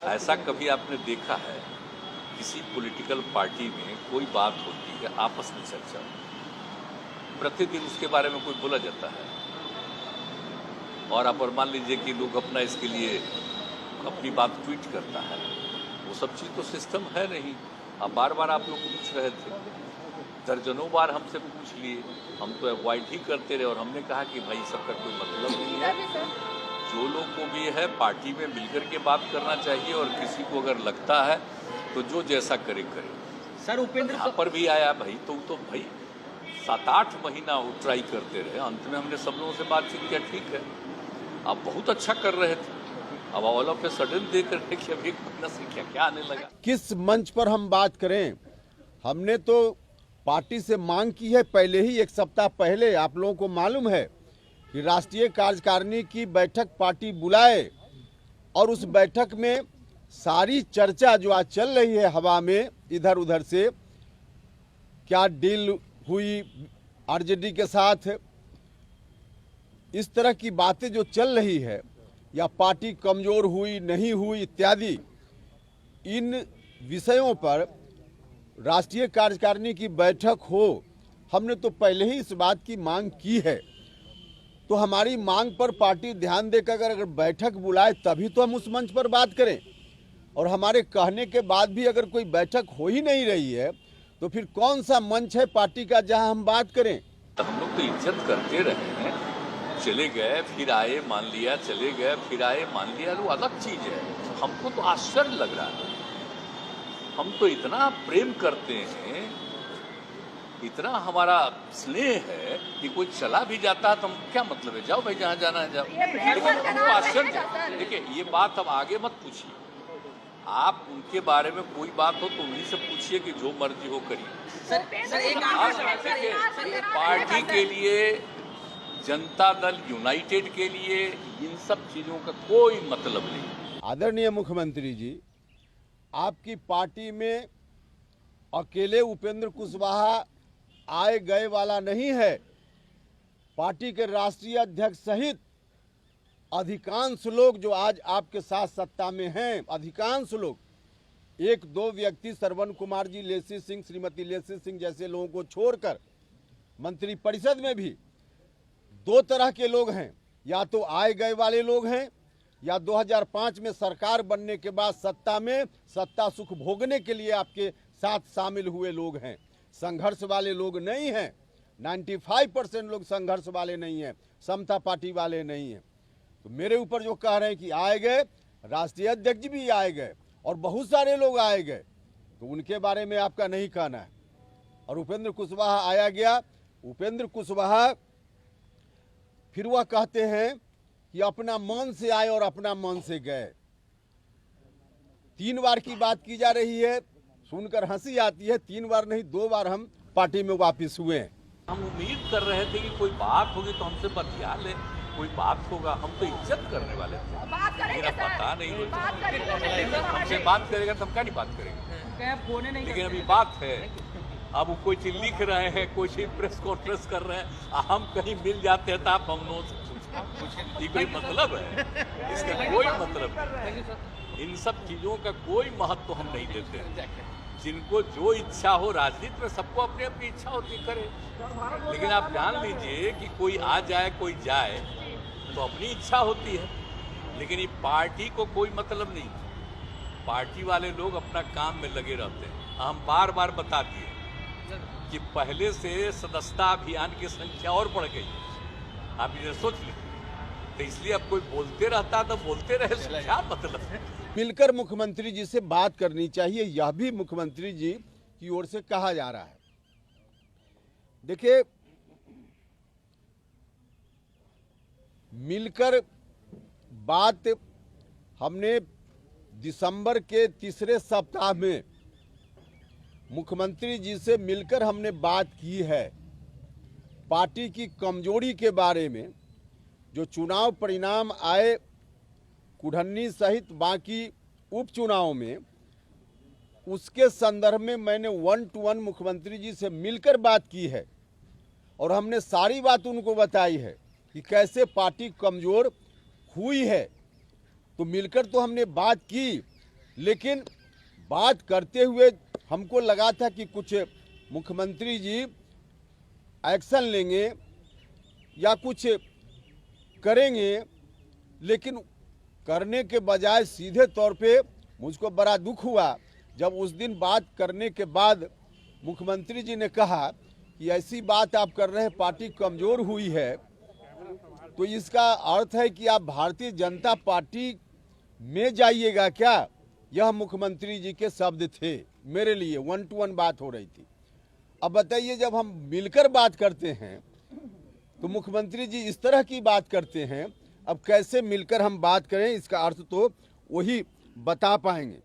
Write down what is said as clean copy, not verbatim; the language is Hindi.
ऐसा कभी आपने देखा है किसी पॉलिटिकल पार्टी में कोई बात होती है आपस में चर्चा, प्रतिदिन उसके बारे में कोई बोला जाता है और आप और मान लीजिए कि लोग अपना इसके लिए अपनी बात ट्वीट करता है, वो सब चीज़ तो सिस्टम है नहीं। अब बार बार आप लोग पूछ रहे थे, दर्जनों बार हमसे पूछ लिए, हम तो अवॉइड ही करते रहे और हमने कहा कि भाई सबका कोई मतलब नहीं है। जो लोग को भी है पार्टी में मिलकर के बात करना चाहिए और किसी को अगर लगता है तो जो जैसा करे करे। सर उपेंद्र यहाँ पर भी आया भाई तो भाई 7-8 महीना वो ट्राई करते रहे, अंत में हमने सब लोगों से बातचीत किया, ठीक है आप बहुत अच्छा कर रहे थे, अब ऑल ऑफ ए सडन देख रहे कि अभी एक महीना से क्या आने लगा। किस मंच पर हम बात करें, हमने तो पार्टी से मांग की है पहले ही, एक सप्ताह पहले। आप लोगों को मालूम है कि राष्ट्रीय कार्यकारिणी की बैठक पार्टी बुलाए और उस बैठक में सारी चर्चा जो आज चल रही है हवा में इधर उधर से, क्या डील हुई आरजेडी के साथ, इस तरह की बातें जो चल रही है, या पार्टी कमजोर हुई नहीं हुई इत्यादि, इन विषयों पर राष्ट्रीय कार्यकारिणी की बैठक हो, हमने तो पहले ही इस बात की मांग की है। तो हमारी मांग पर पार्टी ध्यान देकर अगर बैठक बुलाए तभी तो हम उस मंच पर बात करें, और हमारे कहने के बाद भी अगर कोई बैठक हो ही नहीं रही है तो फिर कौन सा मंच है पार्टी का जहां हम बात करें। हम लोग तो इज्जत करते रहे हैं, चले गए फिर आए मान लिया, चले गए फिर आए मान लिया, वो अलग चीज है। हमको तो आश्चर्य लग रहा है, हम तो इतना प्रेम करते हैं, इतना हमारा स्नेह है कि कोई चला भी जाता है तो हम क्या मतलब है, जाओ भाई जहाँ जाना है जाओ। लेकिन हमको आश्चर्य, देखिए ये बात अब आगे मत पूछिए, आप उनके बारे में कोई बात हो तो उन्हीं से पूछिए कि जो मर्जी हो करिए। पार्टी के लिए, जनता दल यूनाइटेड के लिए इन सब चीजों का कोई मतलब नहीं। आदरणीय मुख्यमंत्री जी, आपकी पार्टी में अकेले उपेंद्र कुशवाहा आए गए वाला नहीं है। पार्टी के राष्ट्रीय अध्यक्ष सहित अधिकांश लोग जो आज आपके साथ सत्ता में हैं, अधिकांश लोग, एक दो व्यक्ति श्रवण कुमार जी, लेसी सिंह, श्रीमती लेसी सिंह जैसे लोगों को छोड़कर मंत्री परिषद में भी दो तरह के लोग हैं, या तो आए गए वाले लोग हैं या 2005 में सरकार बनने के बाद सत्ता सुख भोगने के लिए आपके साथ शामिल हुए लोग हैं। संघर्ष वाले लोग नहीं हैं। 95% लोग संघर्ष वाले नहीं हैं, समता पार्टी वाले नहीं हैं। तो मेरे ऊपर जो कह रहे हैं कि आए गए, राष्ट्रीय अध्यक्ष भी आए गए और बहुत सारे लोग आए गए, तो उनके बारे में आपका नहीं कहना है। और उपेंद्र कुशवाहा आया गया, उपेंद्र कुशवाहा फिर वह कहते हैं कि अपना मन से आए और अपना मन से गए। 3 बार की बात की जा रही है, सुनकर हंसी आती है। 3 बार नहीं, 2 बार हम पार्टी में वापस हुए हैं। हम उम्मीद कर रहे थे कि कोई बात होगी तो हमसे बतिया ले, कोई बात होगा, हम तो इज्जत करने वाले थे। मेरा पता नहीं हमसे बात करेगा तो हम क्या नहीं बात करेंगे, लेकिन अभी बात है। अब वो कोई चीज लिख रहे हैं, कोई चीज प्रेस कॉन्फ्रेंस कर रहे हैं, हम कहीं मिल जाते हैं तो आप हम ये कोई मतलब है, इसका कोई मतलब नहीं। इन सब चीजों का कोई महत्व हम नहीं देते हैं। जिनको जो इच्छा हो, राजनीति में सबको अपनी अपनी इच्छा होती करे, लेकिन आप जान लीजिए कि कोई आ जाए कोई जाए तो अपनी इच्छा होती है, लेकिन ये पार्टी को कोई मतलब नहीं। पार्टी वाले लोग अपना काम में लगे रहते हैं। हम बार बार बता दिए कि पहले से सदस्यता अभियान की संख्या और बढ़ गई, आप इसे सोच लीजिए। तो इसलिए अब कोई बोलते रहता तो बोलते रहे, क्या मतलब है। मिलकर मुख्यमंत्री जी से बात करनी चाहिए, यह भी मुख्यमंत्री जी की ओर से कहा जा रहा है। देखिए, मिलकर बात हमने दिसंबर के तीसरे सप्ताह में मुख्यमंत्री जी से मिलकर हमने बात की है। पार्टी की कमजोरी के बारे में, जो चुनाव परिणाम आए कुढ़न्नी सहित बाकी उपचुनाव में, उसके संदर्भ में मैंने 1 to 1 मुख्यमंत्री जी से मिलकर बात की है और हमने सारी बात उनको बताई है कि कैसे पार्टी कमजोर हुई है। तो मिलकर तो हमने बात की, लेकिन बात करते हुए हमको लगा था कि कुछ मुख्यमंत्री जी एक्शन लेंगे या कुछ करेंगे, लेकिन करने के बजाय सीधे तौर पे मुझको बड़ा दुख हुआ जब उस दिन बात करने के बाद मुख्यमंत्री जी ने कहा कि ऐसी बात आप कर रहे हैं, पार्टी कमजोर हुई है। तो इसका अर्थ है कि आप भारतीय जनता पार्टी में जाइएगा क्या? यह मुख्यमंत्री जी के शब्द थे मेरे लिए, 1 to 1 बात हो रही थी। अब बताइए, जब हम मिलकर बात करते हैं तो मुख्यमंत्री जी इस तरह की बात करते हैं, अब कैसे मिलकर हम बात करें? इसका अर्थ तो वही बता पाएंगे।